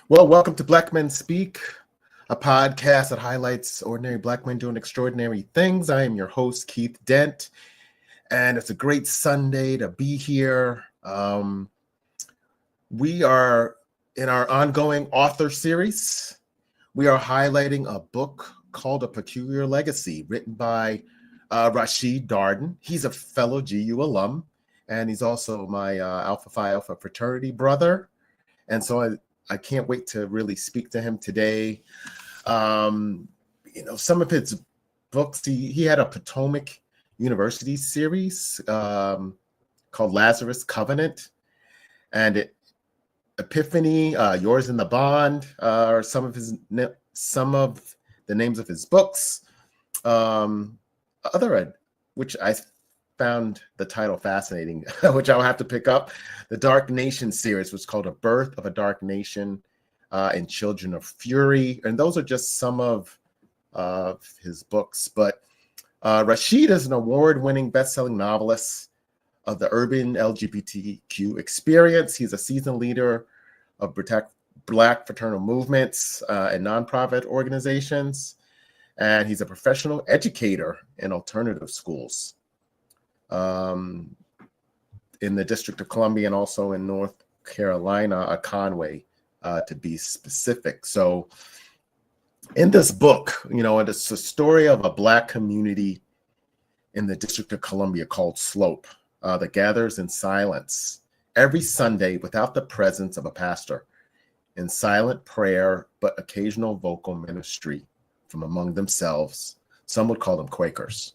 Well, welcome to Black Men Speak, a podcast that highlights ordinary Black men doing extraordinary things. I am your host, Keith Dent, and it's a great Sunday to be here. We are in our ongoing author series. We are highlighting a book called A Peculiar Legacy, written by Rashid Darden. He's a fellow GU alum, and he's also my Alpha Phi Alpha fraternity brother. And so I can't wait to really speak to him today. Some of his books, he had a Potomac University series called Lazarus Covenant, and Epiphany, Yours in the Bond, are some of the names of his books. Which I found the title fascinating, which I'll have to pick up. The Dark Nation series was called A Birth of a Dark Nation and Children of Fury. And those are just some of his books. But Rashid is an award-winning best-selling novelist of the urban LGBTQ experience. He's a seasoned leader of Black fraternal movements and nonprofit organizations. And he's a professional educator in alternative schools in the District of Columbia and also in North Carolina, Conway, to be specific. So in this book, it's a story of a Black community in the District of Columbia called Slope that gathers in silence every Sunday without the presence of a pastor, in silent prayer, but occasional vocal ministry from among themselves. Some would call them Quakers.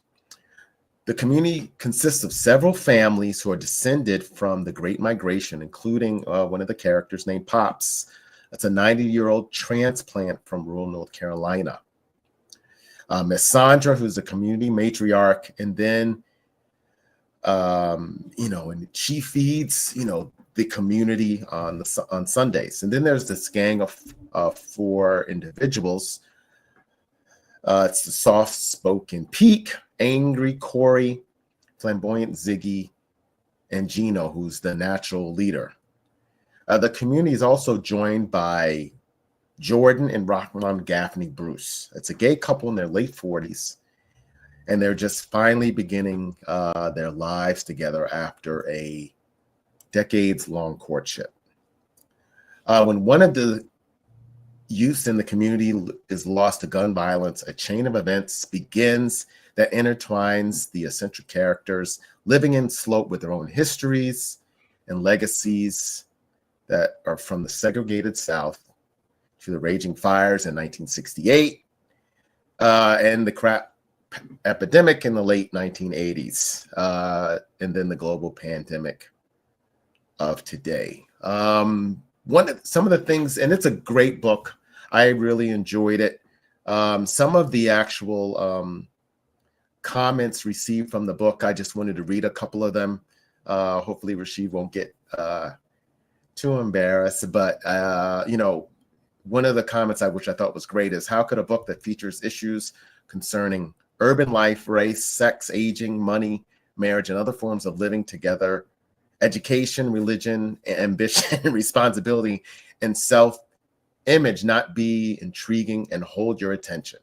The community consists of several families who are descended from the Great Migration, including one of the characters named Pops. That's a 90-year-old transplant from rural North Carolina. Miss Sandra, who's a community matriarch, and then, and she feeds, the community on Sundays. And then there's this gang of four individuals. It's the soft-spoken Peak, angry Corey, flamboyant Ziggy, and Gino, who's the natural leader. The community is also joined by Jordan and Rockmond Gaffney Bruce. It's a gay couple in their late 40s, and they're just finally beginning their lives together after a decades-long courtship. When one of the youth in the community is lost to gun violence, a chain of events begins that intertwines the eccentric characters living in Slope with their own histories and legacies that are from the segregated South to the raging fires in 1968 and the crack epidemic in the late 1980s, and then the global pandemic of today. Some of the things, and it's a great book. I really enjoyed it. Some of the actual comments received from the book, I just wanted to read a couple of them. Hopefully Rashid won't get too embarrassed, but one of the comments which I thought was great is, how could a book that features issues concerning urban life, race, sex, aging, money, marriage, and other forms of living together, education, religion, ambition, responsibility, and self-image not be intriguing and hold your attention?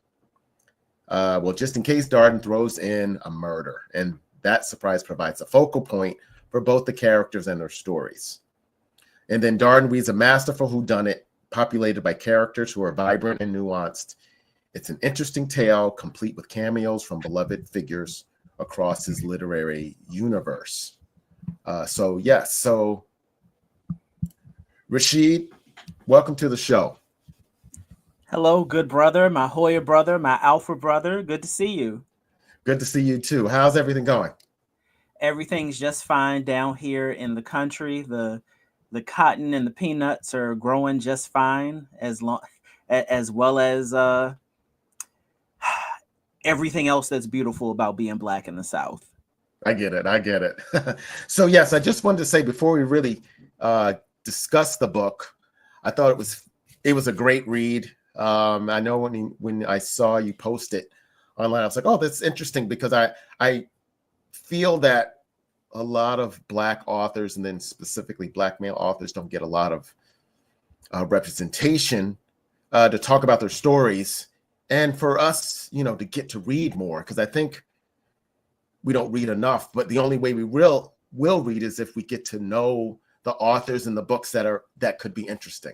Well, just in case, Darden throws in a murder, and that surprise provides a focal point for both the characters and their stories. And then Darden weaves a masterful whodunit populated by characters who are vibrant and nuanced. It's an interesting tale, complete with cameos from beloved figures across his literary universe. So Rashid, welcome to the show. Hello, good brother, my Hoya brother, my Alpha brother. Good to see you. Good to see you too. How's everything going? Everything's just fine down here in the country. The cotton and the peanuts are growing just fine, as well as everything else that's beautiful about being Black in the South. I get it. So yes, I just wanted to say, before we really discuss the book, I thought it was a great read. I know when I saw you post it online, I was like, oh, that's interesting, because I feel that a lot of Black authors, and then specifically Black male authors, don't get a lot of representation to talk about their stories, and for us, to get to read more, because I think we don't read enough. But the only way we will read is if we get to know the authors and the books that could be interesting.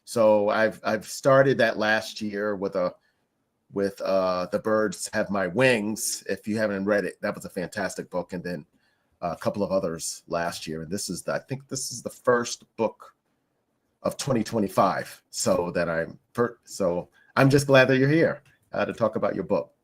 So I've started that last year with The Birds Have My Wings. If you haven't read it, that was a fantastic book, and then a couple of others last year. And I think this is the first book of 2025. So I'm just glad that you're here to talk about your book.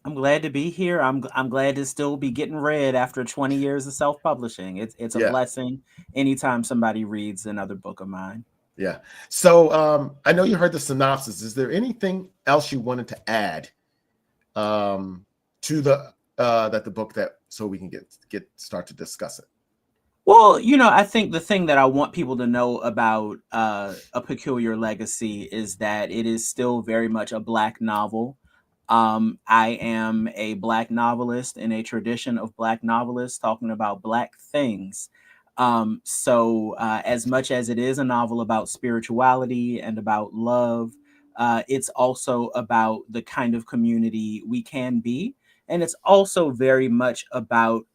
I'm glad to be here. I'm glad to still be getting read after 20 years of self-publishing. It's a blessing anytime somebody reads another book of mine. Yeah. So I know you heard the synopsis. Is there anything else you wanted to add to the book, so we can start to discuss it? Well, I think the thing that I want people to know about A Peculiar Legacy is that it is still very much a Black novel. I am a Black novelist in a tradition of Black novelists talking about Black things. So as much as it is a novel about spirituality and about love, it's also about the kind of community we can be. And it's also very much about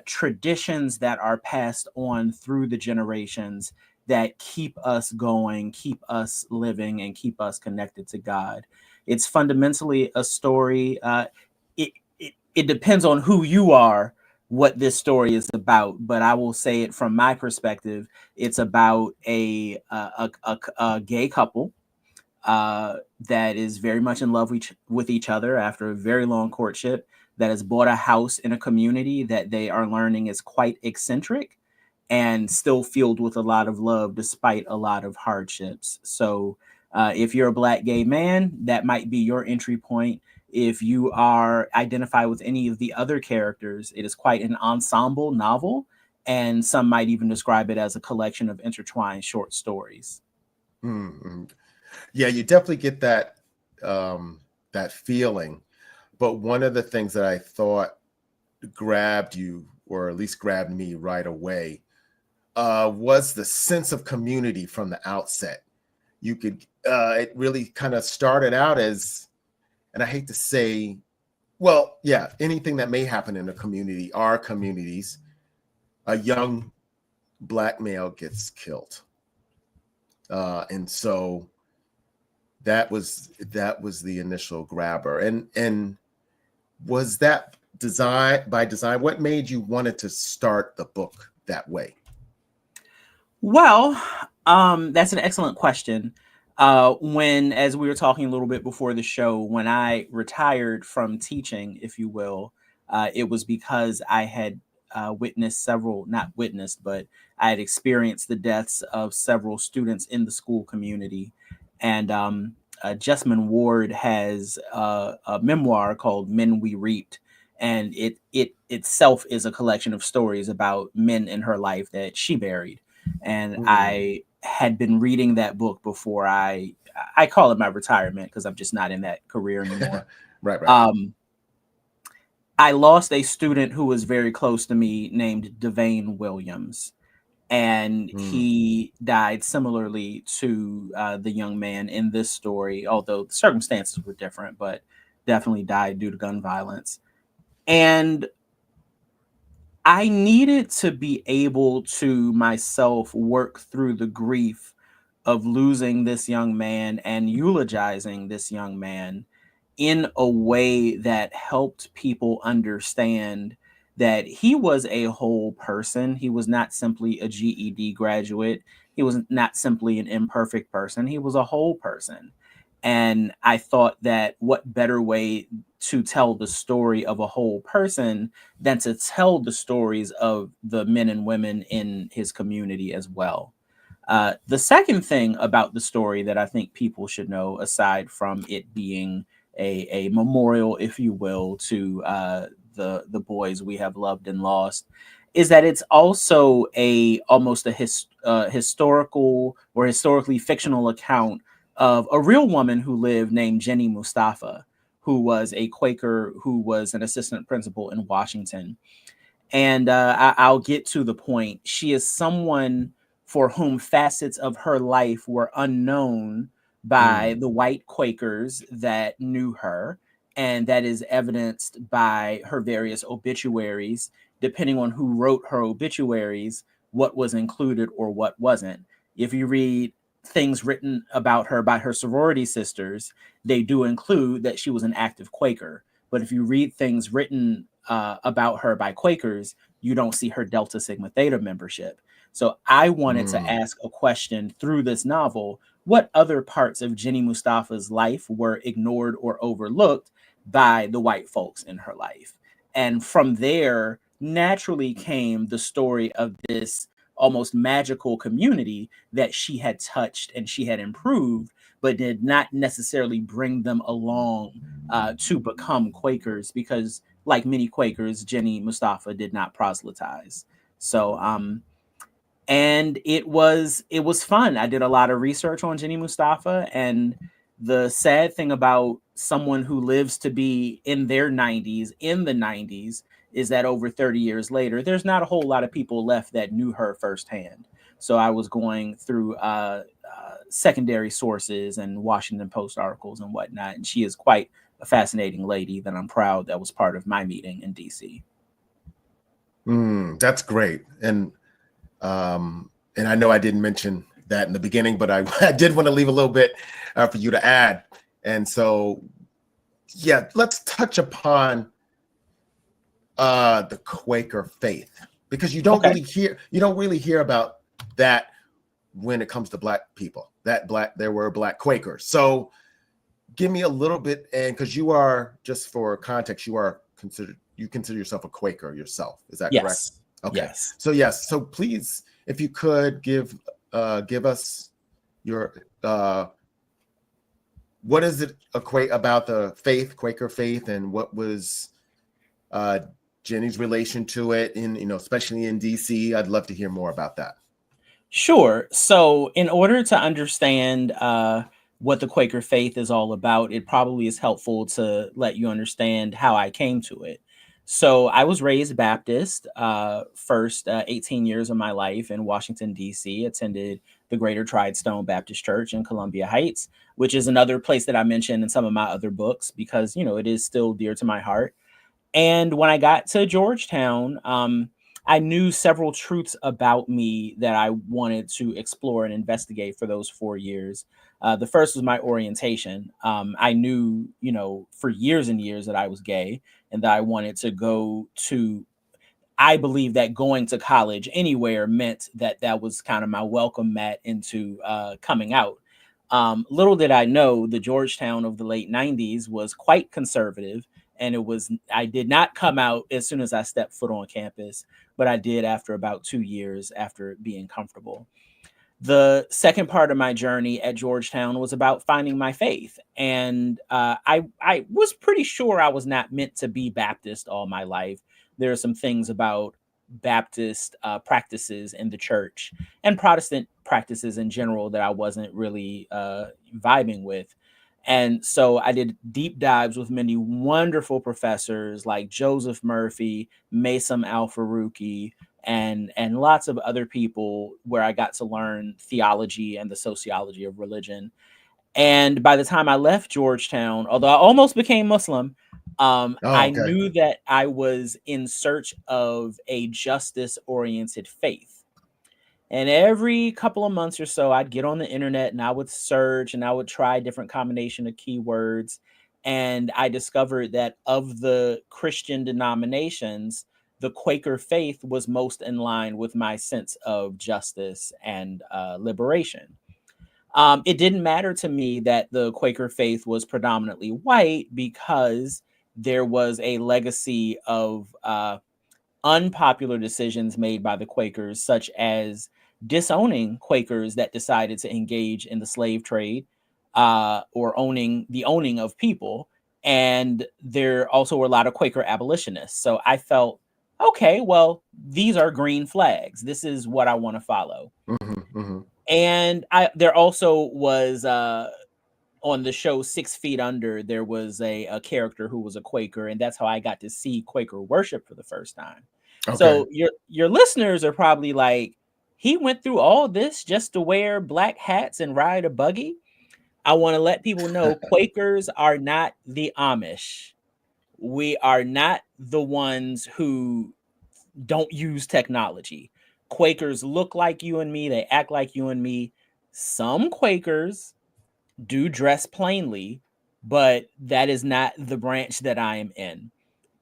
traditions that are passed on through the generations that keep us going, keep us living, and keep us connected to God. It's fundamentally a story. It depends on who you are, what this story is about. But I will say it from my perspective. It's about a gay couple that is very much in love with each other after a very long courtship, that has bought a house in a community that they are learning is quite eccentric and still filled with a lot of love despite a lot of hardships. So if you're a Black gay man, that might be your entry point. If you are identified with any of the other characters, it is quite an ensemble novel, and some might even describe it as a collection of intertwined short stories. Mm-hmm. Yeah, you definitely get that feeling. But one of the things that I thought grabbed you, or at least grabbed me right away, was the sense of community from the outset. It really kind of started out as, and I hate to say, well, yeah, anything that may happen in a community, our communities, a young Black male gets killed. And so that was the initial grabber. And was that by design? What made you wanted to start the book that way? Well, that's an excellent question. As we were talking a little bit before the show, when I retired from teaching, if you will, it was because I had not witnessed, but I had experienced the deaths of several students in the school community. And Jessamine Ward has a memoir called Men We Reaped. And it itself is a collection of stories about men in her life that she buried. And I had been reading that book before I call it my retirement, because I'm just not in that career anymore. Right. I lost a student who was very close to me named Devane Williams, and he died similarly to the young man in this story, although the circumstances were different, but definitely died due to gun violence. And I needed to be able to myself work through the grief of losing this young man and eulogizing this young man in a way that helped people understand that he was a whole person. He was not simply a GED graduate. He was not simply an imperfect person. He was a whole person. And I thought that what better way to tell the story of a whole person than to tell the stories of the men and women in his community as well. The second thing about the story that I think people should know, aside from it being a memorial, if you will, to the boys we have loved and lost, is that it's also almost a historical or historically fictional account of a real woman who lived named Jenny Mustafa, who was a Quaker who was an assistant principal in Washington. And I'll get to the point. She is someone for whom facets of her life were unknown by the white Quakers that knew her. And that is evidenced by her various obituaries. Depending on who wrote her obituaries, what was included or what wasn't. If you read things written about her by her sorority sisters, they do include that she was an active Quaker. But if you read things written about her by Quakers, you don't see her Delta Sigma Theta membership. So I wanted to ask a question through this novel: what other parts of Jenny Mustafa's life were ignored or overlooked by the white folks in her life? And from there, naturally came the story of this almost magical community that she had touched and she had improved, but did not necessarily bring them along to become Quakers, because, like many Quakers, Jenny Mustafa did not proselytize. So, and it was fun. I did a lot of research on Jenny Mustafa, and the sad thing about someone who lives to be in their 90s, in the 90s, is that over 30 years later, there's not a whole lot of people left that knew her firsthand. So I was going through secondary sources and Washington Post articles and whatnot, and she is quite a fascinating lady that I'm proud that was part of my meeting in DC. That's great. And I know I didn't mention that in the beginning, but I did want to leave a little bit for you to add. And so, yeah, let's touch upon the Quaker faith, because you don't really hear about that when it comes to Black people. There were Black Quakers. So give me a little bit, and because you are, just for context, you consider yourself a Quaker yourself. Is that correct? Okay. Yes. So yes. So please, if you could give us your what is it about the faith, Quaker faith, and what was Jenny's relation to it especially in DC? I'd love to hear more about that. Sure. So, in order to understand what the Quaker faith is all about, it probably is helpful to let you understand how I came to it. So, I was raised Baptist, first 18 years of my life in Washington, D.C., attended the Greater Tridestone Baptist Church in Columbia Heights, which is another place that I mentioned in some of my other books because, it is still dear to my heart. And when I got to Georgetown, I knew several truths about me that I wanted to explore and investigate for those 4 years. The first was my orientation. I knew, for years and years that I was gay and that I wanted to go to. I believe that going to college anywhere meant that that was kind of my welcome mat into coming out. Little did I know, the Georgetown of the late 90s was quite conservative. And I did not come out as soon as I stepped foot on campus, but I did after about 2 years after being comfortable. The second part of my journey at Georgetown was about finding my faith. And I was pretty sure I was not meant to be Baptist all my life. There are some things about Baptist practices in the church and Protestant practices in general that I wasn't really vibing with. And so I did deep dives with many wonderful professors like Joseph Murphy, Maysam Al-Farouqi, and lots of other people, where I got to learn theology and the sociology of religion. And by the time I left Georgetown, although I almost became Muslim, I Okay. knew that I was in search of a justice-oriented faith. And every couple of months or so, I'd get on the internet and I would search and I would try different combination of keywords. And I discovered that of the Christian denominations, the Quaker faith was most in line with my sense of justice and liberation. It didn't matter to me that the Quaker faith was predominantly white, because there was a legacy of unpopular decisions made by the Quakers, such as disowning Quakers that decided to engage in the slave trade, or owning of people. And there also were a lot of Quaker abolitionists. So I felt, okay, well, these are green flags. This is what I want to follow. And there also was on the show 6 Feet Under, there was a character who was a Quaker, and that's how I got to see Quaker worship for the first time. Okay. So your listeners are probably like, He went through all this just to wear black hats and ride a buggy. I want to let people know Quakers are not the Amish. We are not the ones who don't use technology. Quakers look like you and me, they act like you and me. Some Quakers do dress plainly, but that is not the branch that I am in.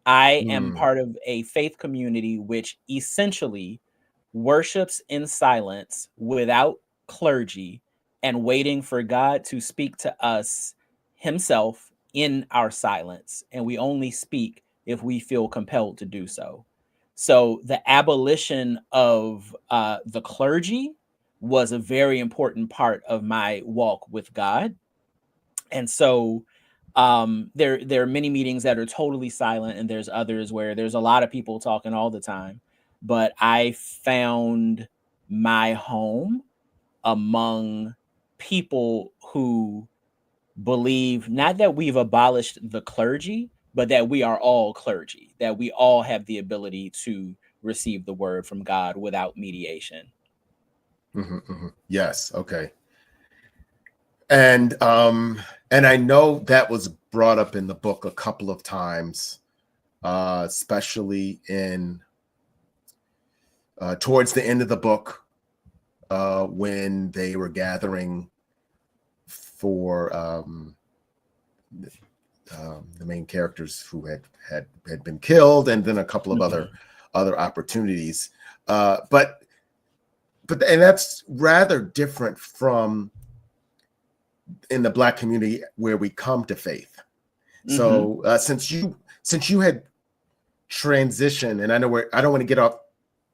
I am Hmm. part of a faith community which essentially worships in silence without clergy and waiting for God to speak to us himself in our silence. And we only speak if we feel compelled to do so. So the abolition of the clergy was a very important part of my walk with God. And so there are many meetings that are totally silent, and there's others where there's a lot of people talking all the time. But I found my home among people who believe not that we've abolished the clergy, but that we are all clergy, that we all have the ability to receive the word from God without mediation. Yes. Okay. And I know that was brought up in the book a couple of times, especially in towards the end of the book, when they were gathering for the main characters who had been killed, and then a couple of Mhm. other opportunities. But and that's rather different from in the Black community where we come to faith. Mhm. So since you had transitioned, and I don't want to get off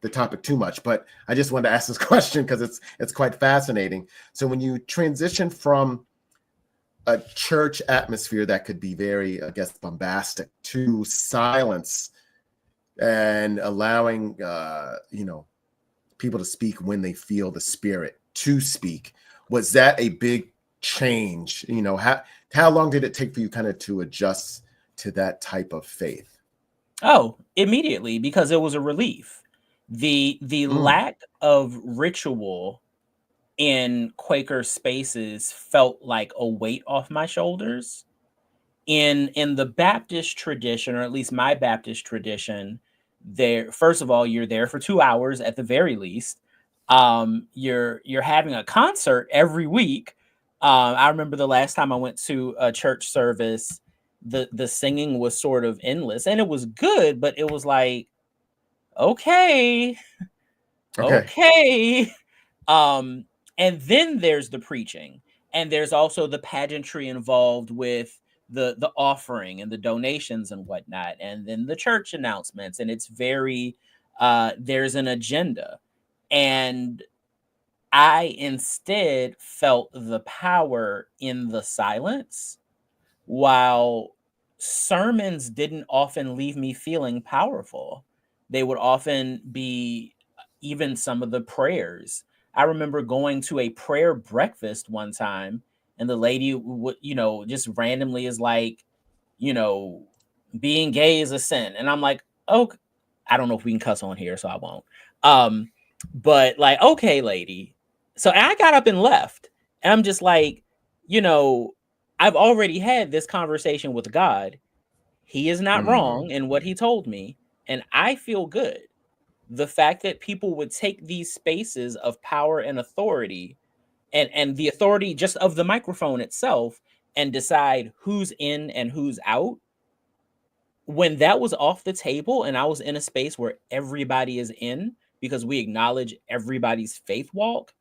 the topic too much, but I just wanted to ask this question because it's quite fascinating. So when you transition from a church atmosphere that could be very, I guess, bombastic to silence and allowing people to speak when they feel the spirit to speak, was that a big change? How long did it take for you kind of to adjust to that type of faith? Oh, immediately, because it was a relief. The Mm, lack of ritual in Quaker spaces felt like a weight off my shoulders. In the Baptist tradition, or at least my Baptist tradition, there first of all, you're there for 2 hours at the very least. You're having a concert every week. I remember the last time I went to a church service, the singing was sort of endless and it was good, but it was like, okay, okay. okay. Um, and then there's the preaching, and there's also the pageantry involved with the offering and the donations and whatnot, and then the church announcements, and it's very there's an agenda. And I instead felt the power in the silence, while sermons didn't often leave me feeling powerful. They would often be even some of the prayers. I remember going to a prayer breakfast one time, and the lady would, just randomly is like, you know, being gay is a sin. And I'm like, oh, I don't know if we can cuss on here, so I won't. Um, but like, okay, lady. So I got up and left. And I'm just like, you know, I've already had this conversation with God. He is not Mm, wrong in what he told me, and I feel good. The fact that people would take these spaces of power and authority, and the authority just of the microphone itself, and decide who's in and who's out, when that was off the table and I was in a space where everybody is in because we acknowledge everybody's faith walk,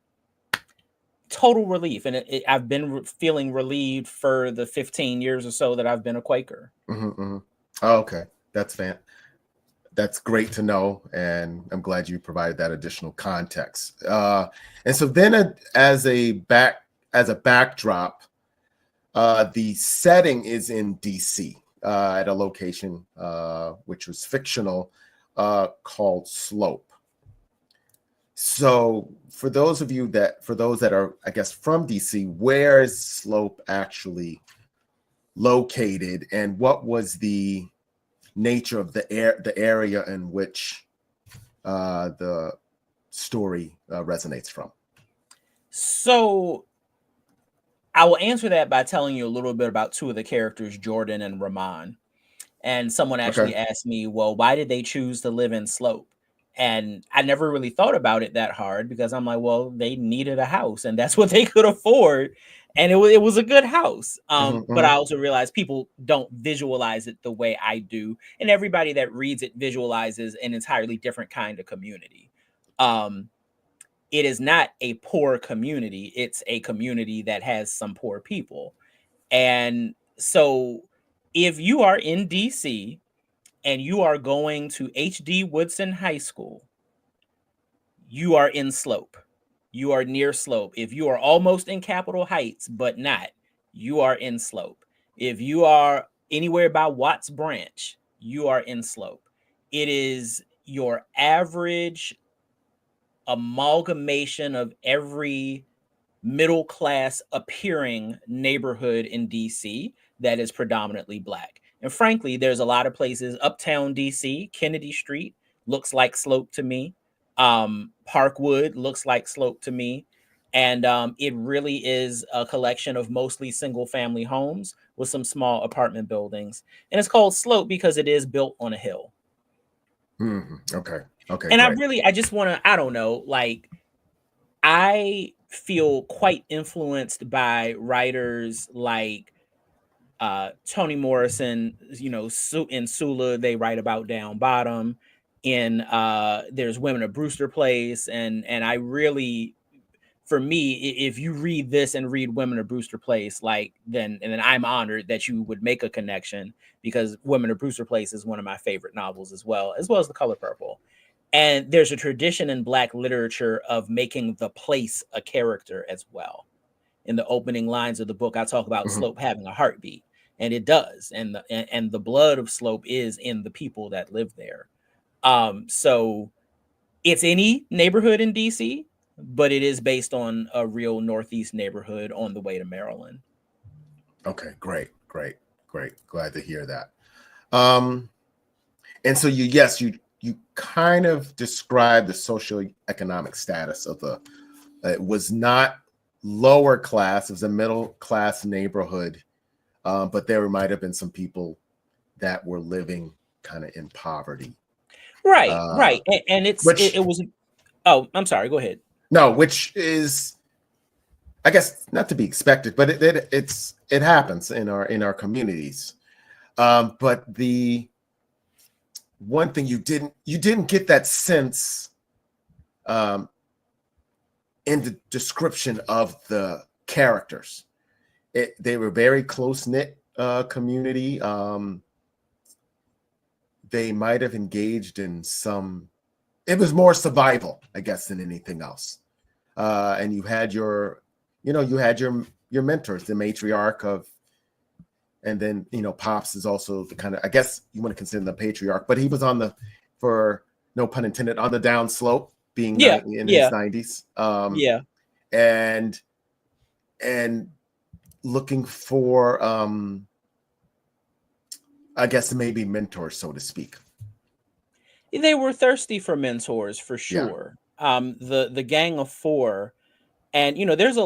total relief. And I've been feeling relieved for the 15 years or so that I've been a Quaker. Oh, okay. That's great to know, and I'm glad you provided that additional context. And so then, as a backdrop, the setting is in DC, at a location which was fictional, called Slope. So for those that are, I guess, from DC, where is Slope actually located, and what was the nature of the area in which the story resonates from? So I will answer that by telling you a little bit about two of the characters, Jordan and Rahman. And someone Okay. actually asked me, well, why did they choose to live in Slope? And I never really thought about it that hard because I'm like, well, they needed a house and that's what they could afford. And it was a good house. But I also realized people don't visualize it the way I do. And everybody that reads it visualizes an entirely different kind of community. It is not a poor community. It's a community that has some poor people. And so if you are in DC and you are going to H.D. Woodson High School, you are in Slope. You are near Slope. If you are almost in Capitol Heights, but not, you are in Slope. If you are anywhere by Watts Branch, you are in Slope. It is your average amalgamation of every middle class appearing neighborhood in DC that is predominantly Black. And frankly, there's a lot of places, uptown DC, Kennedy Street looks like Slope to me. Parkwood looks like Slope to me. And it really is a collection of mostly single family homes with some small apartment buildings. And it's called Slope because it is built on a hill. Okay. Okay, And great. I just want to, I don't know, like, I feel quite influenced by writers like Toni Morrison. You know, in Sula, they write about down bottom. In there's Women of Brewster Place, and I really, for me, if you read this and read Women of Brewster Place, like then I'm honored that you would make a connection because Women of Brewster Place is one of my favorite novels as well as The Color Purple. And there's a tradition in Black literature of making the place a character as well. In the opening lines of the book, I talk about Slope having a heartbeat, and it does. And the blood of Slope is in the people that live there. So it's any neighborhood in DC, but it is based on a real Northeast neighborhood on the way to Maryland. Okay, great. Glad to hear that. And so you kind of described the socioeconomic status of it was not lower class, it was a middle class neighborhood, but there might have been some people that were living kind of in poverty. Right. And Which it was, oh, I'm sorry, go ahead. no, which is, I guess, not to be expected, but it happens in our communities. But the one thing you didn't get that sense in the description of the characters. They were very close-knit community. They might have engaged in some, it was more survival, I guess, than anything else. And you had your mentors, the matriarch of, and then, Pops is also the kind of, I guess you want to consider the patriarch, but he was for no pun intended, on the down slope, being in his 90s. And looking for, I guess, maybe mentors, so to speak. They were thirsty for mentors for sure. The Gang of Four, and there's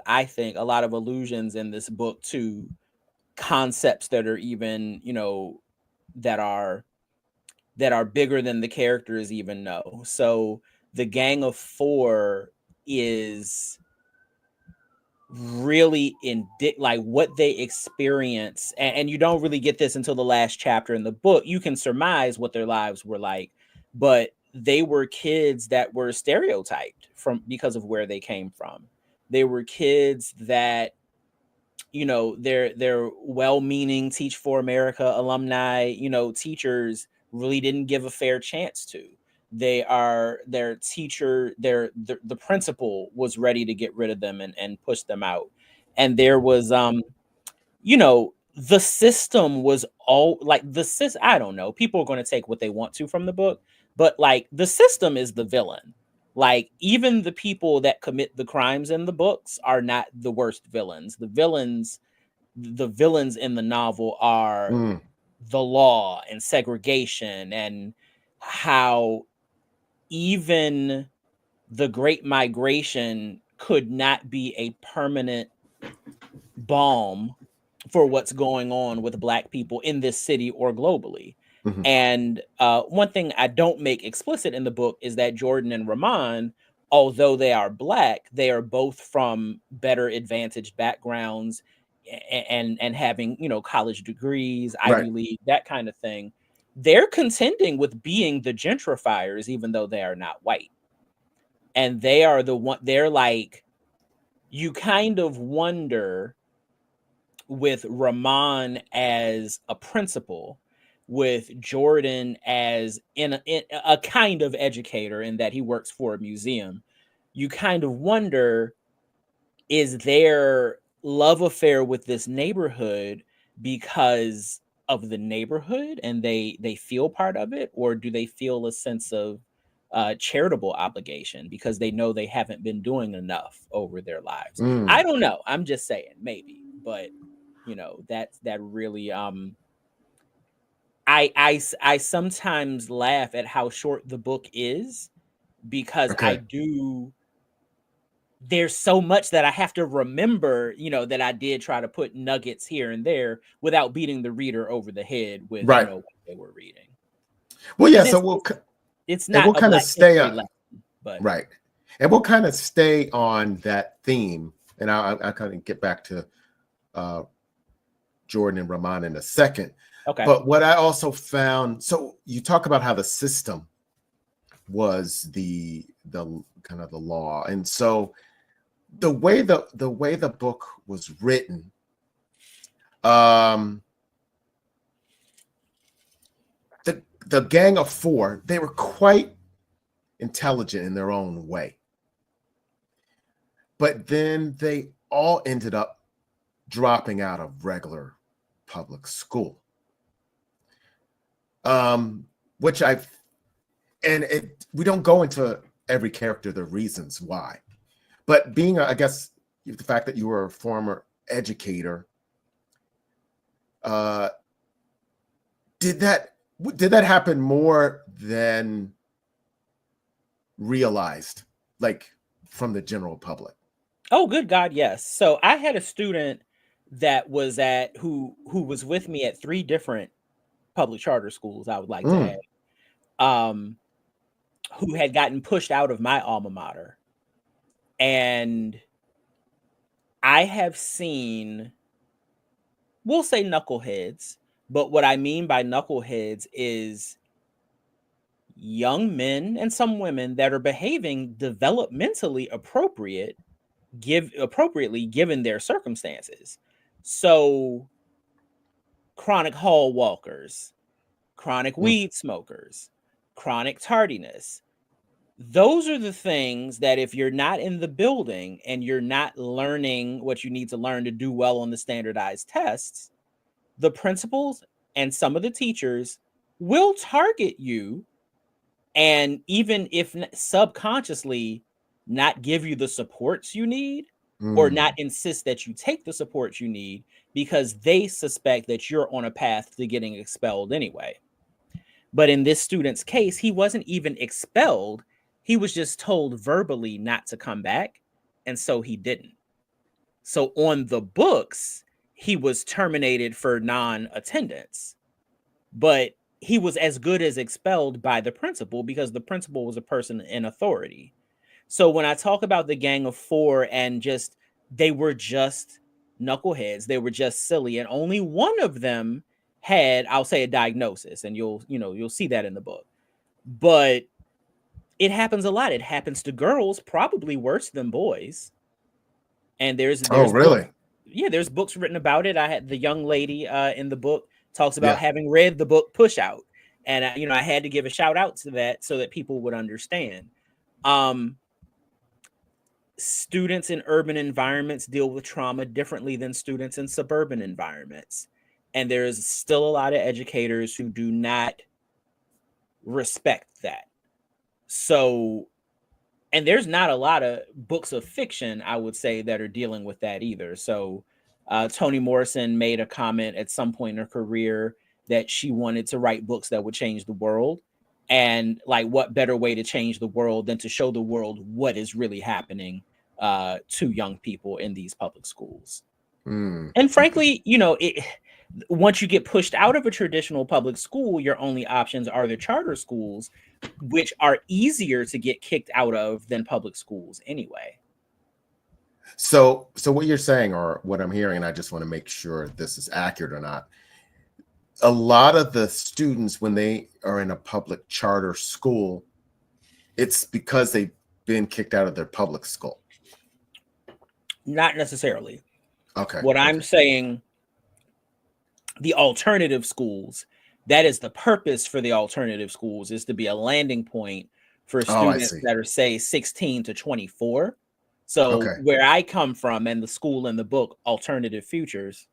I think a lot of allusions in this book to concepts that are even, that are bigger than the characters even know. So the Gang of Four is really like what they experience, and you don't really get this until the last chapter in the book. You can surmise what their lives were like, but they were kids that were stereotyped because of where they came from. They were kids that, they're well-meaning Teach for America alumni, teachers really didn't give a fair chance to. Their teacher, the principal was ready to get rid of them and push them out. And there was the system was all like I don't know, people are going to take what they want to from the book, but like the system is the villain. Like even the people that commit the crimes in the books are not the worst villains. The villains in the novel are the law and segregation, and how even the Great Migration could not be a permanent balm for what's going on with Black people in this city or globally. Mhm. And one thing I don't make explicit in the book is that Jordan and Rahman, although they are Black, they are both from better advantaged backgrounds and having, you know, college degrees, Right. Ivy League, that kind of thing. They're contending with being the gentrifiers, even though they are not white. And they are the one, they're like, you kind of wonder with Rahman as a principal, with Jordan as in a kind of educator in that he works for a museum, you kind of wonder, is their love affair with this neighborhood because of the neighborhood and they feel part of it, or do they feel a sense of charitable obligation because they know they haven't been doing enough over their lives? I Mm. don't know. I'm just saying, maybe, but you know, that really I sometimes laugh at how short the book is because I Okay. do, there's so much that I have to remember, you know, that I did try to put nuggets here and there without beating the reader over the head with, you Right. know, what they were reading. Well, yeah. Because So it's and not we'll a kind of Black stay history lesson, but right, and we'll kind of stay on that theme, and I'll kind of get back to uh, Jordan and Rahman in a second. okay. But what I also found, so you talk about how the system was the kind of the law, and so the way the book was written, um, the Gang of Four, they were quite intelligent in their own way, but then they all ended up dropping out of regular public school. Um, which I and it we don't go into every character the reasons why, but being I guess the fact that you were a former educator, uh, did that happen more than realized, like from the general public? Oh, good God, yes. So I had a student that was at who was with me at 3 different public charter schools, I would like to Mm, add, um, who had gotten pushed out of my alma mater. And I have seen, we'll say knuckleheads, but what I mean by knuckleheads is young men and some women that are behaving developmentally appropriately given their circumstances. So chronic hall walkers, chronic mm, weed smokers, chronic tardiness. Those are the things that if you're not in the building and you're not learning what you need to learn to do well on the standardized tests, the principals and some of the teachers will target you, and even if subconsciously not give you the supports you need or not mm, insist that you take the supports you need because they suspect that you're on a path to getting expelled anyway. But in this student's case, he wasn't even expelled. He was just told verbally not to come back. And so he didn't. So on the books, he was terminated for non attendance, but he was as good as expelled by the principal because the principal was a person in authority. So when I talk about the Gang of Four and just they were just knuckleheads, they were just silly, and only one of them had, I'll say, a diagnosis, and you'll see that in the book. But it happens a lot. It happens to girls, probably worse than boys. And oh, there's books, really? yeah, there's books written about it. I had the young lady in the book talks about Yeah. having read the book Push Out, and I had to give a shout out to that so that people would understand. Um, Students in urban environments deal with trauma differently than students in suburban environments. And there's still a lot of educators who do not respect that. So, and there's not a lot of books of fiction, I would say, that are dealing with that either. So, Toni Morrison made a comment at some point in her career that she wanted to write books that would change the world. And like, what better way to change the world than to show the world what is really happening to young people in these public schools. And frankly, you know, once you get pushed out of a traditional public school, your only options are the charter schools, which are easier to get kicked out of than public schools anyway. So what you're saying, or what I'm hearing, and I just want to make sure this is accurate or not. A lot of the students, when they are in a public charter school, it's because they've been kicked out of their public school. Not necessarily. Okay. What I'm saying, the alternative schools, that is the purpose for the alternative schools, is to be a landing point for students that are, say, 16 to 24. So where I come from, and the school in the book, Alternative Futures,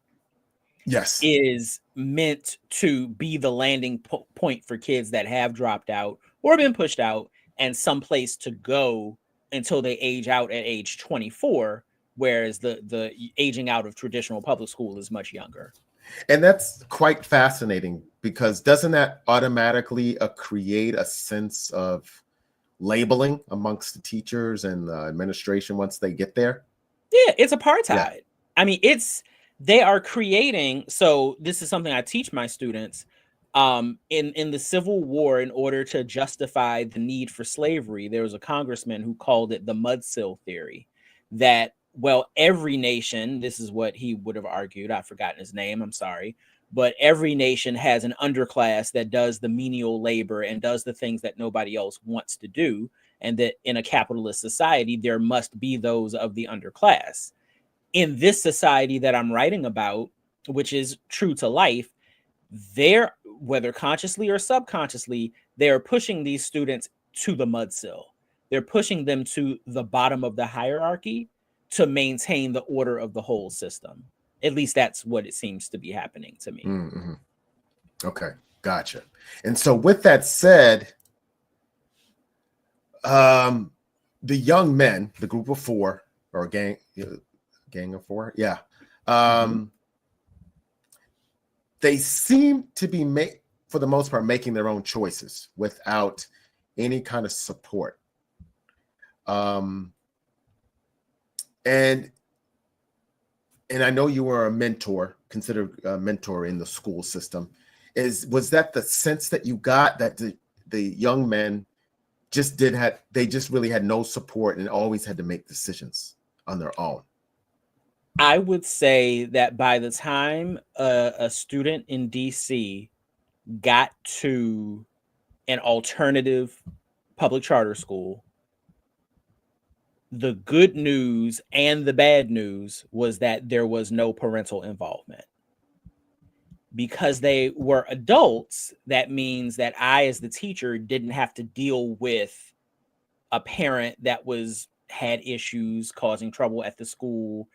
is meant to be the landing point for kids that have dropped out or been pushed out, and someplace to go until they age out at age 24, whereas the aging out of traditional public school is much younger. And that's quite fascinating, because doesn't that automatically create a sense of labeling amongst the teachers and the administration once they get there? Yeah, it's apartheid. Yeah. I mean, they are creating. So this is something I teach my students. In the Civil War, in order to justify the need for slavery, there was a congressman who called it the mudsill theory, that, well, every nation, this is what he would have argued, I've forgotten his name, I'm sorry, but every nation has an underclass that does the menial labor and does the things that nobody else wants to do, and that in a capitalist society, there must be those of the underclass. In this society that I'm writing about, which is true to life, they're, whether consciously or subconsciously, they're pushing these students to the mudsill. They're pushing them to the bottom of the hierarchy to maintain the order of the whole system. At least that's what it seems to be happening to me. Mm-hmm. Okay, gotcha. And so with that said, the young men, the group of four, or gang of four, yeah. They seem to be, for the most part, making their own choices without any kind of support. And I know you were a mentor, considered a mentor in the school system. Was that the sense that you got, that the young men just really had no support and always had to make decisions on their own? I would say that by the time a student in DC got to an alternative public charter school, the good news and the bad news was that there was no parental involvement. Because they were adults, that means that I, as the teacher, didn't have to deal with a parent that had issues, causing trouble at the school,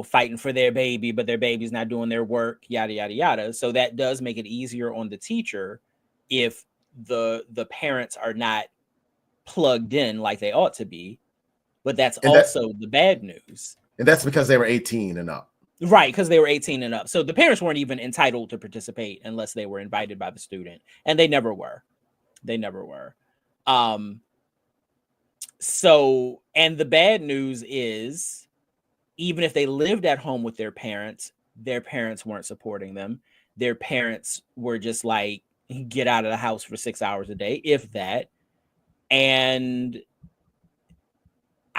fighting for their baby, but their baby's not doing their work, yada, yada, yada. So that does make it easier on the teacher if the parents are not plugged in like they ought to be. But that's also the bad news. And that's because they were 18 and up. Right, because they were 18 and up. So the parents weren't even entitled to participate unless they were invited by the student. And they never were. So, and the bad news is, even if they lived at home with their parents weren't supporting them. Their parents were just like, get out of the house for 6 hours a day, if that. And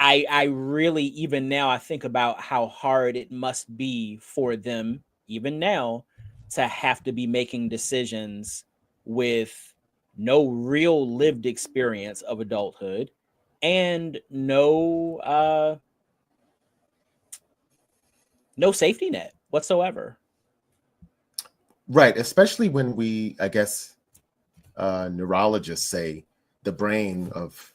I really, even now, I think about how hard it must be for them, even now, to have to be making decisions with no real lived experience of adulthood and no safety net whatsoever. Right, especially when I guess, neurologists say the brain of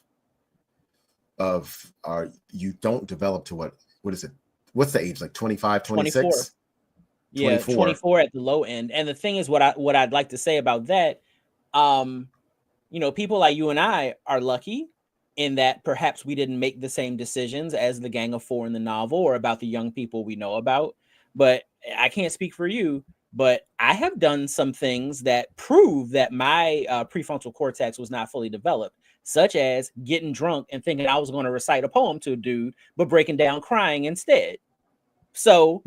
you don't develop to what is it? What's the age? Like 25, 26? 24. Yeah, 24 at the low end. And the thing is, what I'd like to say about that, people like you and I are lucky in that perhaps we didn't make the same decisions as the Gang of Four in the novel or about the young people we know about. But I can't speak for you. but I have done some things that prove that my prefrontal cortex was not fully developed, such as getting drunk and thinking I was going to recite a poem to a dude, but breaking down crying instead. So,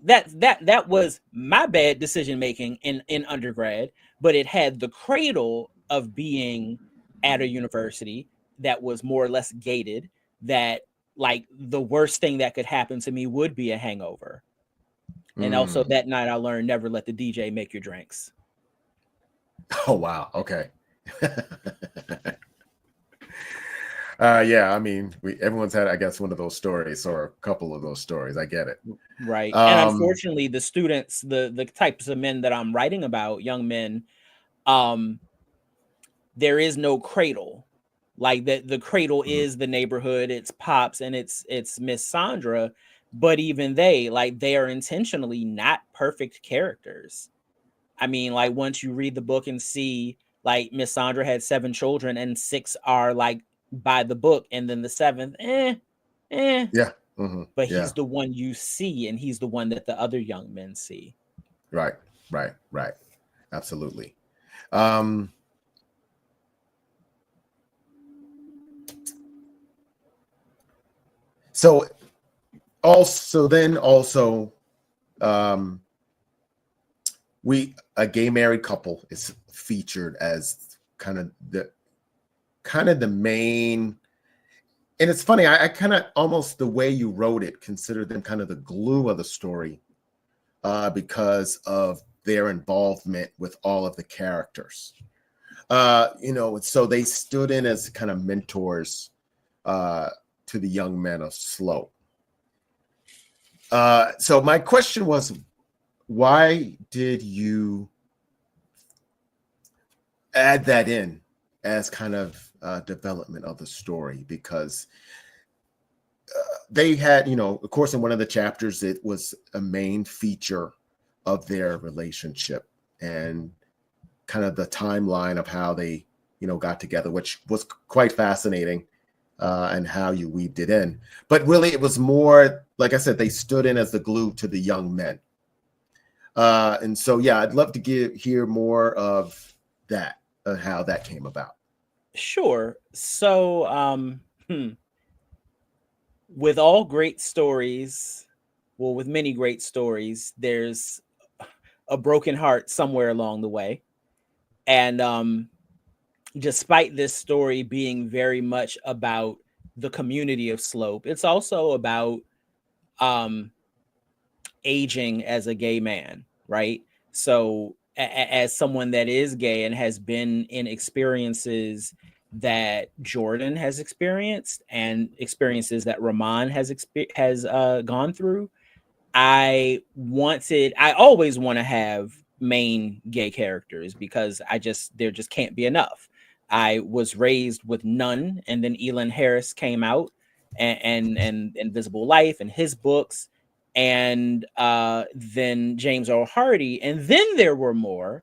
that was my bad decision making in undergrad, but it had the cradle of being at a university that was more or less gated, that like the worst thing that could happen to me would be a hangover. And also Mm. that night I learned never let the DJ make your drinks. Oh wow. Okay. Yeah, I mean, everyone's had, I guess, one of those stories or a couple of those stories. I get it. Right. And Um, unfortunately the students, the types of men that I'm writing about, young men, um, there is no cradle. Like the cradle mhm. is the neighborhood, it's Pops and it's Miss Sandra, but even they are intentionally not perfect characters. I mean, like once you read the book and see like Miss Sandra had 7 children and 6 are like by the book, and then the 7th, eh. Yeah. Hmm. But Yeah. he's the one you see, and he's the one that the other young men see. Right. Right. Right. Absolutely. Um, so also, um, a gay married couple is featured as kind of the main. And it's funny, I kind of, almost the way you wrote it, consider them kind of the glue of the story, because of their involvement with all of the characters. So they stood in as kind of mentors uh, to the young men of Slope. So my question was, why did you add that in as kind of development of the story? Because they had, of course, in one of the chapters, it was a main feature of their relationship and kind of the timeline of how they, got together, which was quite fascinating, and how you weaved it in. But really, it was more, like I said, they stood in as the glue to the young men. And so, yeah, I'd love to hear more of that, how that came about. Sure. So, with all great stories, well, with many great stories, there's a broken heart somewhere along the way. And despite this story being very much about the community of Slope, it's also about um, aging as a gay man, right? So, as someone that is gay and has been in experiences that Jordan has experienced and experiences that Rahman has gone through, I always want to have main gay characters because there just can't be enough. I was raised with none, and then Elon Harris came out, and Invisible Life and his books, and then James Earl Hardy, and then there were more,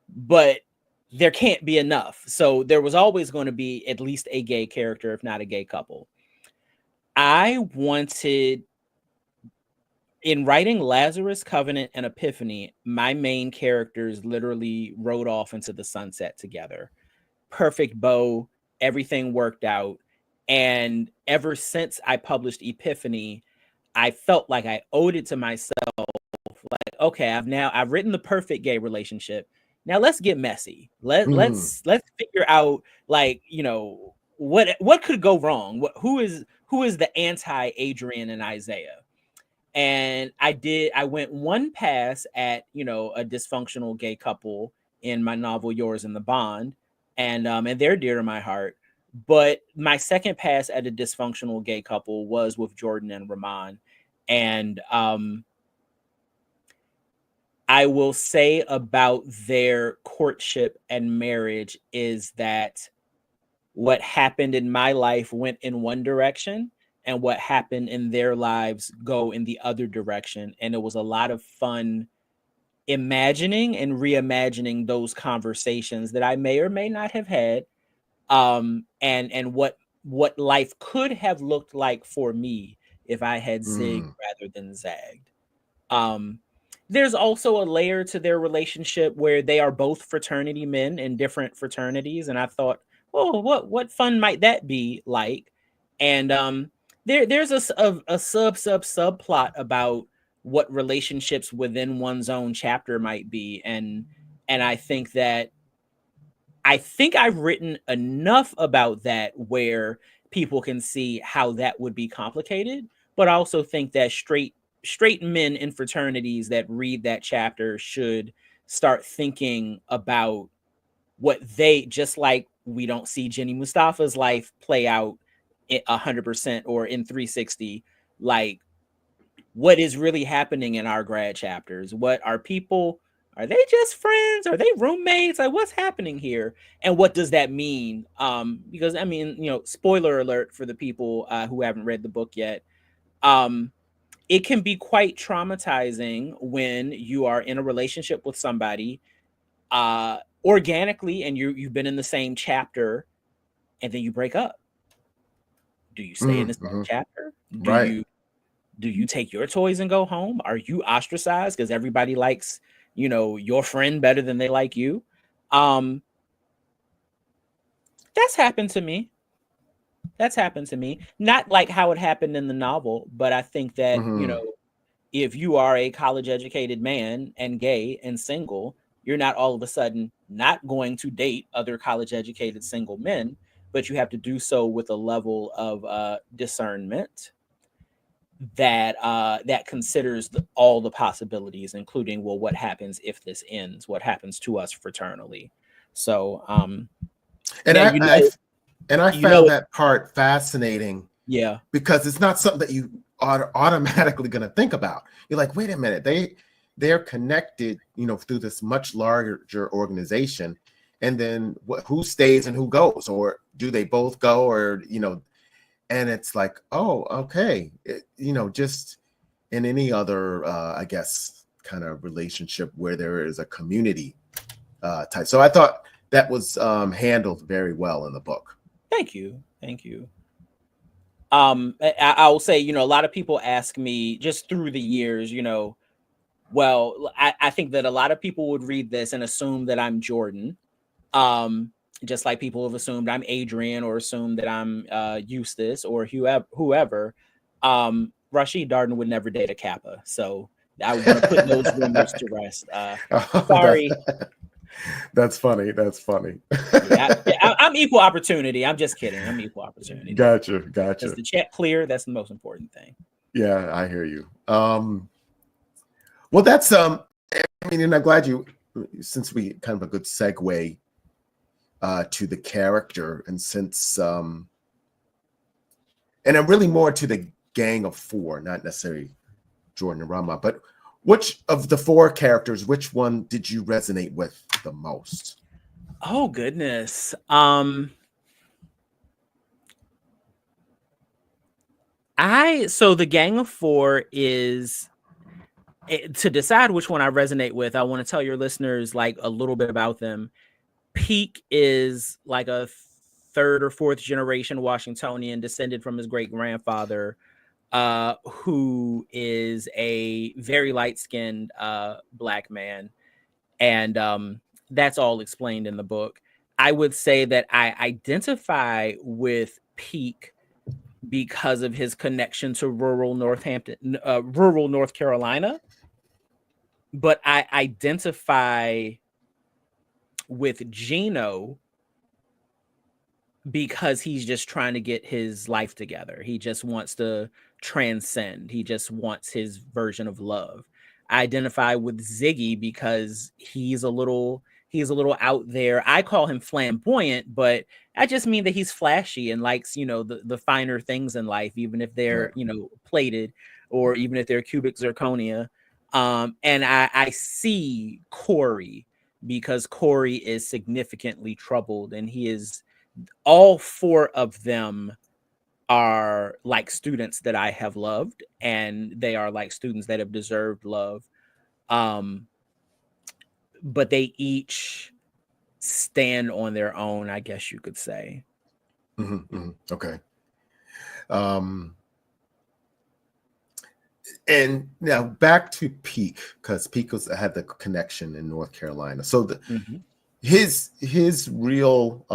but there can't be enough. So there was always going to be at least a gay character, if not a gay couple. I wanted In writing Lazarus, Covenant, and Epiphany, my main characters literally rode off into the sunset together. Perfect bow, everything worked out. And ever since I published Epiphany, I felt like I owed it to myself. Like, okay, I've written the perfect gay relationship. Now let's get messy. Mm, Let's figure out, like, what could go wrong. Who is the anti Adrian and Isaiah? And I went one pass at a dysfunctional gay couple in my novel Yours in the Bond, and they're dear to my heart. But my second pass at a dysfunctional gay couple was with Jordan and Rahman. And I will say about their courtship and marriage is that what happened in my life went in one direction, and what happened in their lives go in the other direction. And it was a lot of fun imagining and reimagining those conversations that I may or may not have had, and what life could have looked like for me if I had zigged mm, rather than zagged. um there's also a layer to their relationship where they are both fraternity men in different fraternities, and I thought, oh, what fun might that be like? And there's a subplot about what relationships within one's own chapter might be, and I think I've written enough about that where people can see how that would be complicated, but I also think that straight men in fraternities that read that chapter should start thinking about what they, just like we don't see Jenny Mustafa's life play out 100% or in 360, like what is really happening in our grad chapters. What are people, are they just friends, are they roommates, like what's happening here, and what does that mean? Because I mean, spoiler alert for the people who haven't read the book yet. um it can be quite traumatizing when you are in a relationship with somebody organically, and you've been in the same chapter, and then you break up. Do you stay in the same Mm-hmm. chapter? do Right. you do you take your toys and go home? Are you ostracized because everybody likes, your friend better than they like you? Um, that's happened to me. That's happened to me. Not like how it happened in the novel, but I think that, Mm-hmm. if you are a college educated man and gay and single, you're not all of a sudden not going to date other college educated single men, but you have to do so with a level of discernment that considers all the possibilities, including, well, what happens if this ends? What happens to us fraternally? So, And now I you know found it. that part fascinating Yeah, because it's not something that you are automatically going to think about. You're like, wait a minute, they're connected, through this much larger organization, and then who stays and who goes, or do they both go, or and it's like, oh, okay, just in any other, I guess, kind of relationship where there is a community type. So I thought that was handled very well in the book. thank you, thank you. I'll say, a lot of people ask me just through the years, well, I think that a lot of people would read this and assume that I'm Jordan. Um, just like people have assumed I'm Adrian or assumed that I'm Eustace or whoever. Rashid Darden would never date a Kappa. So I want to put those rumors to rest. Sorry. That's funny. That's funny. I'm equal opportunity. I'm just kidding. I'm equal opportunity. Gotcha. Does Gotcha. the check clear? That's the most important thing. Yeah, I hear you. Well, that's I mean, and I'm glad since we kind of a good segue to the character, and since and I'm really more to the gang of four, not necessarily Jordan and Rama, but which of the four characters, which one did you resonate with the most? Oh goodness. So the Gang of Four is, to decide which one I resonate with, I want to tell your listeners like a little bit about them. Peak is like a third or fourth generation Washingtonian, descended from his great grandfather, who is a very light skinned black man. And that's all explained in the book. I would say that I identify with Peak because of his connection to rural North Carolina. But I identify with Gino because he's just trying to get his life together. He just wants to transcend. He just wants his version of love. I identify with Ziggy because he's a little out there. I call him flamboyant, but I just mean that he's flashy and likes, the finer things in life, even if they're, Right. plated, or even if they're cubic zirconia. And I see Corey because Corey is significantly troubled, and he is, all four of them are like students that I have loved, and they are like students that have deserved love. Um, but they each stand on their own, I guess you could say. Okay. Um, And now back to Peak, because Peak had the connection in North Carolina. So his real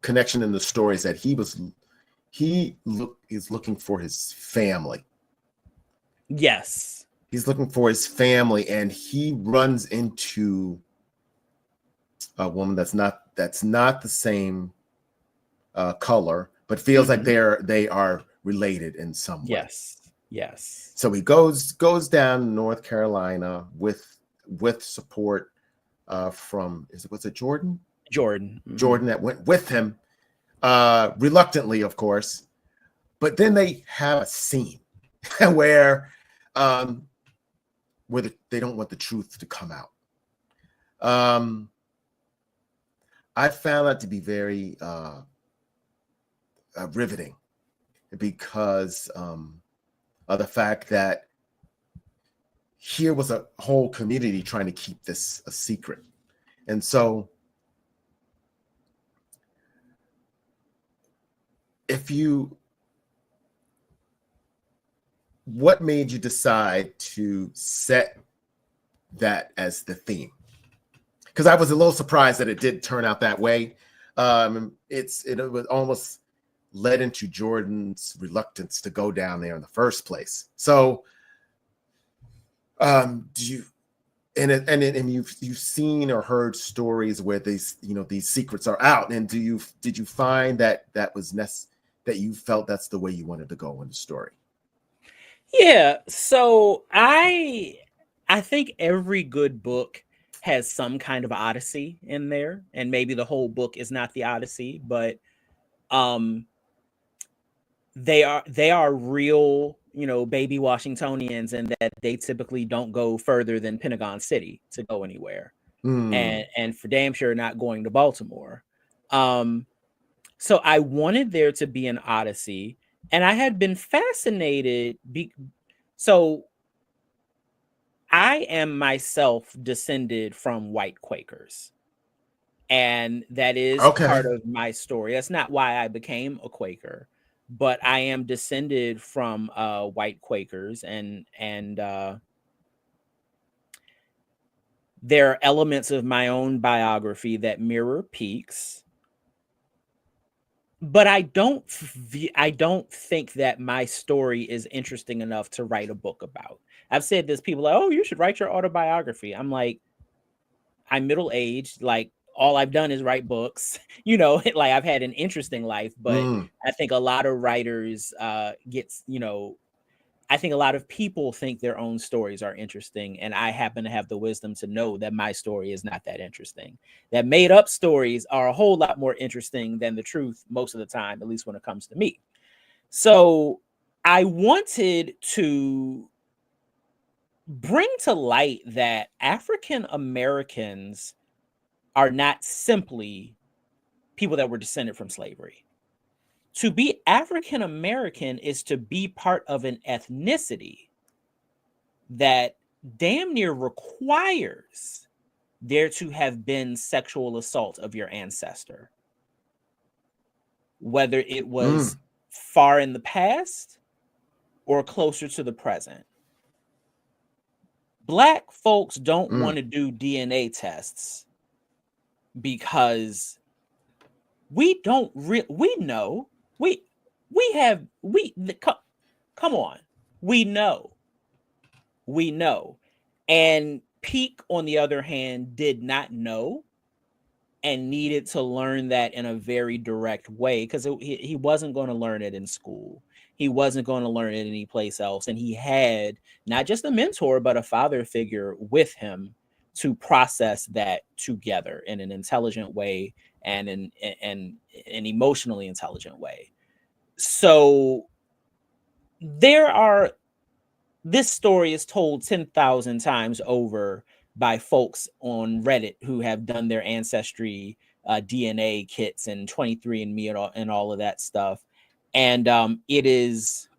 connection in the story is that he's looking for his family. Yes. He's looking for his family, and he runs into a woman that's not the same color, but feels like they are related in some way. Yes. So he goes down to North Carolina with support from was it Jordan? Jordan That went with him, reluctantly, of course. But then they have a scene where they don't want the truth to come out. I found that to be very riveting, because of the fact that here was a whole community trying to keep this a secret. And so what made you decide to set that as the theme? Because I was a little surprised that it did turn out that way. It was almost led into Jordan's reluctance to go down there in the first place. So, do you, and you've seen or heard stories where these secrets are out, and did you find that was that you felt that's the way you wanted to go in the story? Yeah. So I think every good book has some kind of odyssey in there, and maybe the whole book is not the odyssey, but they are real, baby Washingtonians, and that they typically don't go further than Pentagon City to go anywhere. And for damn sure not going to Baltimore. So I wanted there to be an odyssey, and I had been fascinated. So I am myself descended from white Quakers, and that is part of my story. That's not why I became a Quaker, but I am descended from white Quakers, and there are elements of my own biography that mirror Peak's. But I don't think that my story is interesting enough to write a book about. I've said this, people are like, oh, you should write your autobiography. I'm like, I'm middle-aged. Like, all I've done is write books, like I've had an interesting life, but I think a lot of writers I think a lot of people think their own stories are interesting, and I happen to have the wisdom to know that my story is not that interesting. That made up stories are a whole lot more interesting than the truth most of the time, at least when it comes to me. So I wanted to bring to light that African Americans are not simply people that were descended from slavery. To be African American is to be part of an ethnicity that damn near requires there to have been sexual assault of your ancestor, whether it was far in the past or closer to the present. Black folks don't want to do DNA tests because we don't we know come on, we know. And Peak, on the other hand, did not know and needed to learn that in a very direct way, because he wasn't going to learn it in school. He wasn't going to learn it any place else. And he had not just a mentor, but a father figure with him to process that together in an intelligent way and in an emotionally intelligent way. So this story is told 10,000 times over by folks on Reddit who have done their ancestry DNA kits and 23andMe and all of that stuff. And it is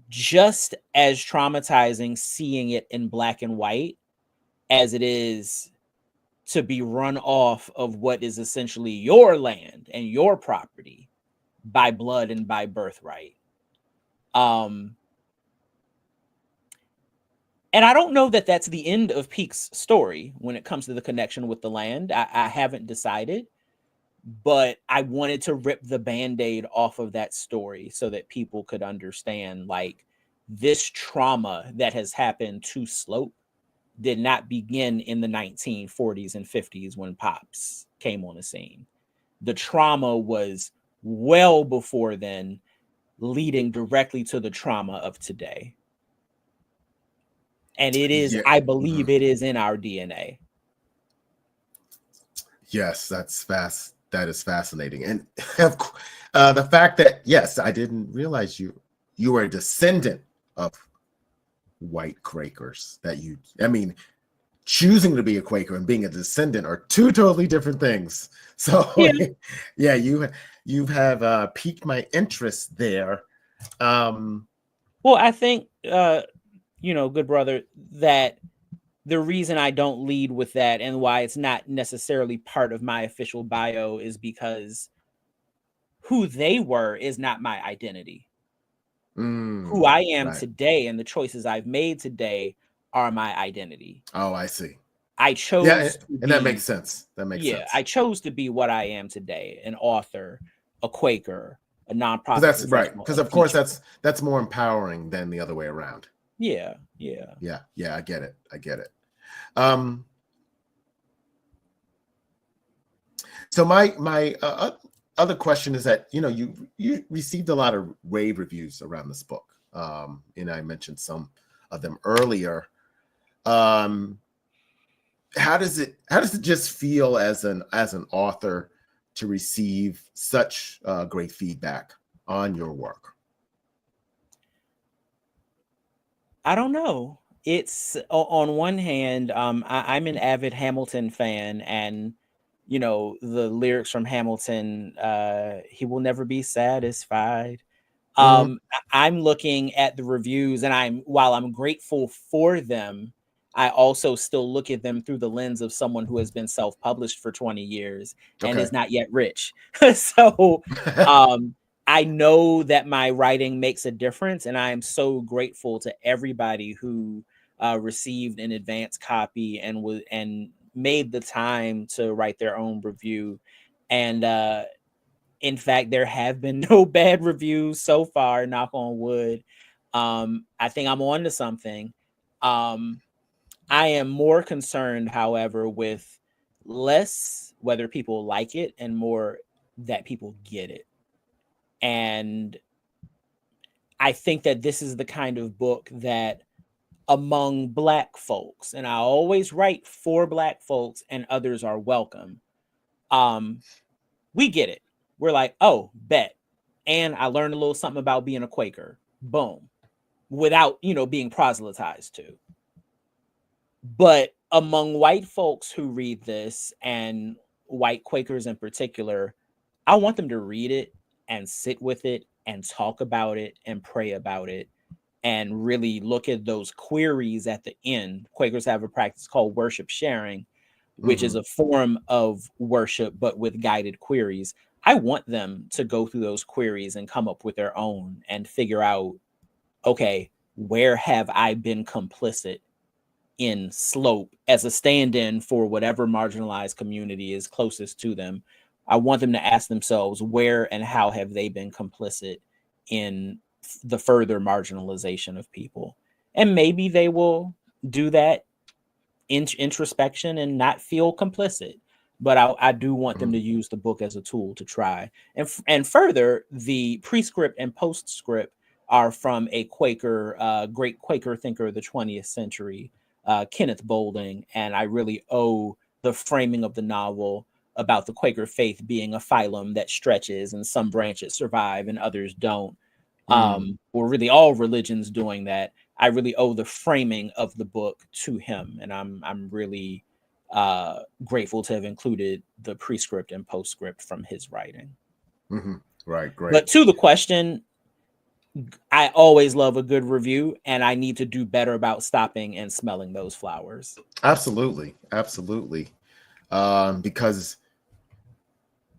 just as traumatizing seeing it in black and white as it is to be run off of what is essentially your land and your property by blood and by birthright. And I don't know that that's the end of Peake's story when it comes to the connection with the land. I haven't decided, but I wanted to rip the Band-Aid off of that story so that people could understand, like, this trauma that has happened to Slope did not begin in the 1940s and 50s when Pops came on the scene. The trauma was well before then, leading directly to the trauma of today. And it is, Yeah. I believe it is in our DNA. Yes, that's fast. That is fascinating. And the fact that, yes, I didn't realize you were a descendant of white Quakers. I mean, choosing to be a Quaker and being a descendant are two totally different things. So yeah, you have piqued my interest there. Well, I think good brother, that the reason I don't lead with that and why it's not necessarily part of my official bio is because who they were is not my identity. Who I am today and the choices I've made today are my identity. Oh, I see. I chose and that makes sense. I chose to be what I am today, an author, a Quaker, a nonprofit. That's right. Because of course that's more empowering than the other way around. Yeah. I get it. So my other question is that you received a lot of rave reviews around this book, and I mentioned some of them earlier. How does it just feel as an author to receive such great feedback on your work? I don't know. It's on one hand, I'm an avid Hamilton fan, and the lyrics from Hamilton, he will never be satisfied. I'm looking at the reviews, and while I'm grateful for them, I also still look at them through the lens of someone who has been self-published for 20 years and is not yet rich. So I know that my writing makes a difference, and I am so grateful to everybody who received an advance copy and made the time to write their own review. And in fact, there have been no bad reviews so far, knock on wood. I think I'm on to something. I am more concerned, however, with less whether people like it and more that people get it. And I think that this is the kind of book that among Black folks, and I always write for Black folks and others are welcome, we get it. We're like, oh, bet. And I learned a little something about being a Quaker. Boom. Without, being proselytized to. But among white folks who read this, and white Quakers in particular, I want them to read it and sit with it and talk about it and pray about it and really look at those queries at the end. Quakers have a practice called worship sharing, which is a form of worship, but with guided queries. I want them to go through those queries and come up with their own and figure out, okay, where have I been complicit in Slope as a stand-in for whatever marginalized community is closest to them? I want them to ask themselves, where and how have they been complicit in the further marginalization of people? And maybe they will do that introspection and not feel complicit. But I do want them to use the book as a tool to try. And further, the prescript and postscript are from a Quaker, great Quaker thinker of the 20th century, Kenneth Boulding. And I really owe the framing of the novel about the Quaker faith being a phylum that stretches and some branches survive and others don't. Or really all religions doing that. I really owe the framing of the book to him. And I'm really grateful to have included the prescript and postscript from his writing. Right, great. But to the question, I always love a good review, and I need to do better about stopping and smelling those flowers. Absolutely. Because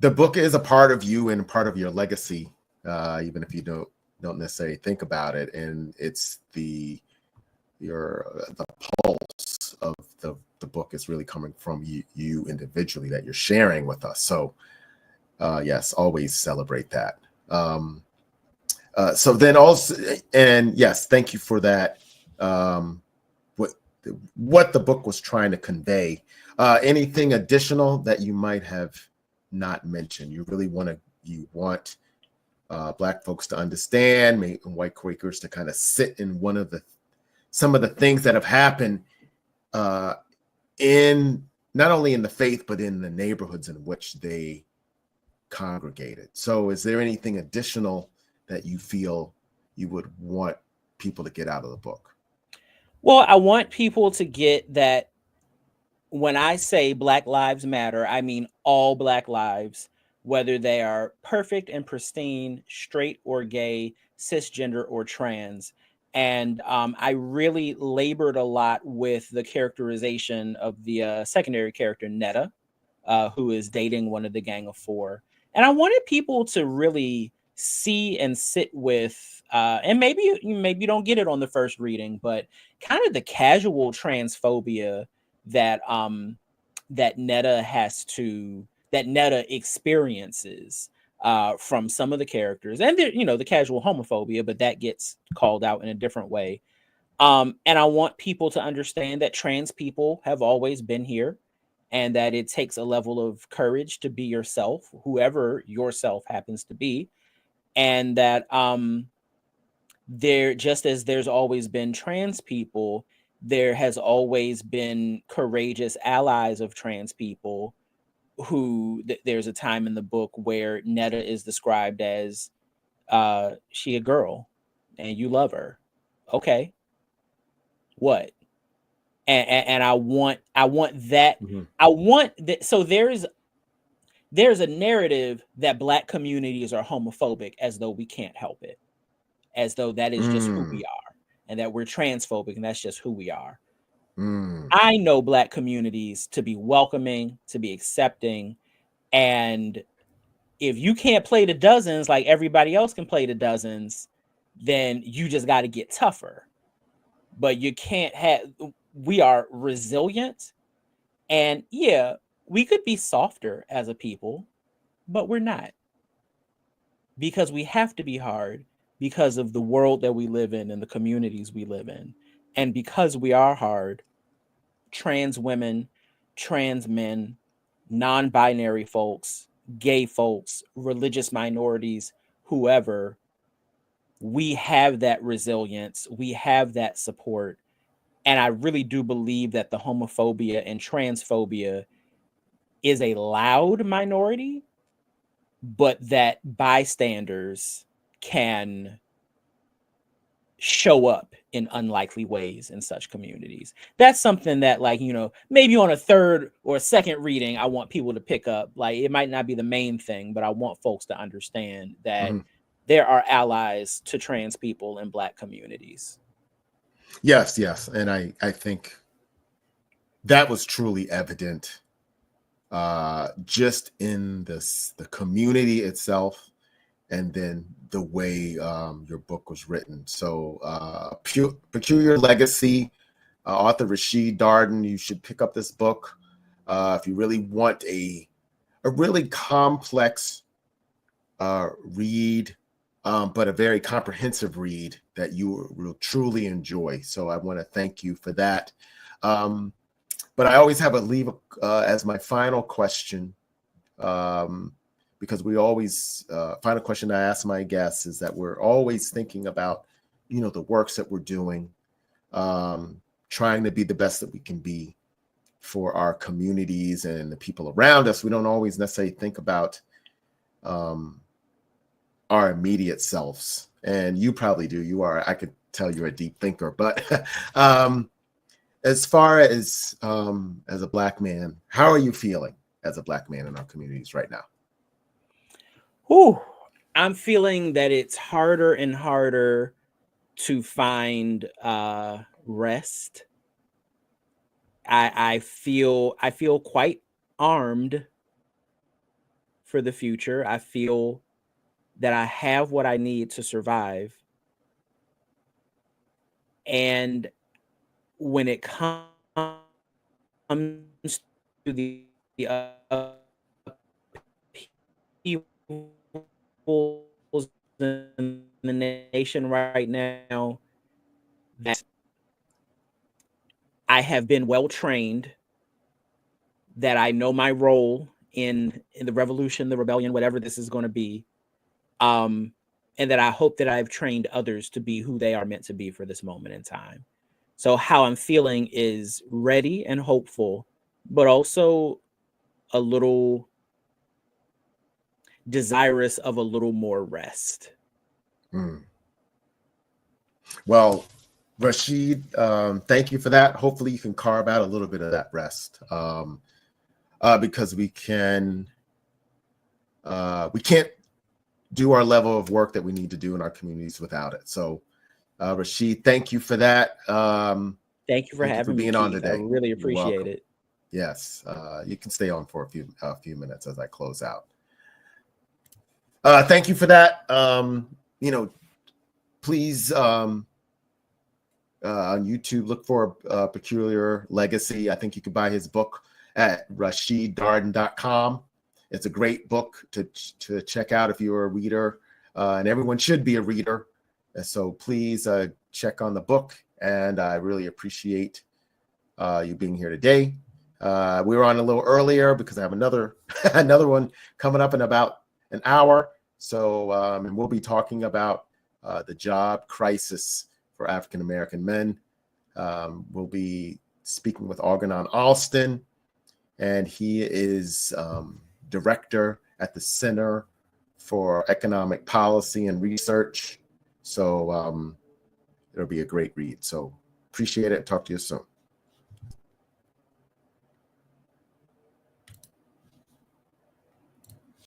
the book is a part of you and part of your legacy, even if you don't necessarily think about it. And it's the pulse of the book is really coming from you individually that you're sharing with us. So yes, always celebrate that. So then also, and yes, thank you for that. What the book was trying to convey. Anything additional that you might have not mentioned? You want Black folks to understand, and white Quakers to kind of sit in some of the things that have happened in not only in the faith but in the neighborhoods in which they congregated. So, is there anything additional that you feel you would want people to get out of the book? Well, I want people to get that when I say Black Lives Matter, I mean all Black lives, whether they are perfect and pristine, straight or gay, cisgender or trans. And I really labored a lot with the characterization of the secondary character, Netta, who is dating one of the Gang of Four. And I wanted people to really see and sit with, and maybe you don't get it on the first reading, but kind of the casual transphobia that that Netta experiences from some of the characters, and the casual homophobia, but that gets called out in a different way. And I want people to understand that trans people have always been here, and that it takes a level of courage to be yourself, whoever yourself happens to be, and that there, just as there's always been trans people, there has always been courageous allies of trans people who there's a time in the book where Netta is described as she a girl and you love her. Okay. What? And I want that. Mm-hmm. I want that. So there's a narrative that Black communities are homophobic, as though we can't help it, as though that is just who we are, and that we're transphobic and that's just who we are. I know Black communities to be welcoming, to be accepting, and if you can't play the dozens like everybody else can play the dozens, then you just got to get tougher. But you can't we are resilient, and yeah, we could be softer as a people, but we're not, because we have to be hard because of the world that we live in and the communities we live in. And because we are hard, trans women, trans men, non-binary folks, gay folks, religious minorities, whoever, we have that resilience, we have that support. And I really do believe that the homophobia and transphobia is a loud minority, but that bystanders can show up in unlikely ways in such communities. That's something that, like, maybe on a third or a second reading, I want people to pick up. Like, it might not be the main thing, but I want folks to understand that there are allies to trans people in Black communities. Yes. And I think that was truly evident just in the community itself, and then the way your book was written. So Peculiar Legacy, author Rashid Darden. You should pick up this book if you really want a really complex read, but a very comprehensive read that you will truly enjoy. So I want to thank you for that. But I always have as my final question, because we always final question I ask my guests is that we're always thinking about, the works that we're doing, trying to be the best that we can be for our communities and the people around us. We don't always necessarily think about our immediate selves, and you probably do. I could tell you're a deep thinker, but as far as a Black man, how are you feeling as a Black man in our communities right now? I'm feeling that it's harder and harder to find rest. I feel quite armed for the future. I feel that I have what I need to survive. And when it comes to the upheavals in the nation right now, that I have been well trained, that I know my role in the revolution, the rebellion, whatever this is going to be, and that I hope that I've trained others to be who they are meant to be for this moment in time. So how I'm feeling is ready and hopeful, but also a little desirous of a little more rest. Well, Rashid, thank you for that. Hopefully you can carve out a little bit of that rest, because we can't do our level of work that we need to do in our communities without it. So, Rashid, thank you for that. Thank you for having me, being Keith. on today. I really appreciate it. Yes, you can stay on for a few minutes as I close out. Thank you for that. Please, on YouTube, look for Peculiar Legacy. I think you can buy his book at RashidDarden.com. It's a great book to check out if you're a reader, and everyone should be a reader. So please check on the book, and I really appreciate you being here today. We were on a little earlier because I have another one coming up in about an hour. So and we'll be talking about the job crisis for African American men. We'll be speaking with Algernon Alston, and he is director at the Center for Economic Policy and Research. So it'll be a great read. So appreciate it. Talk to you soon.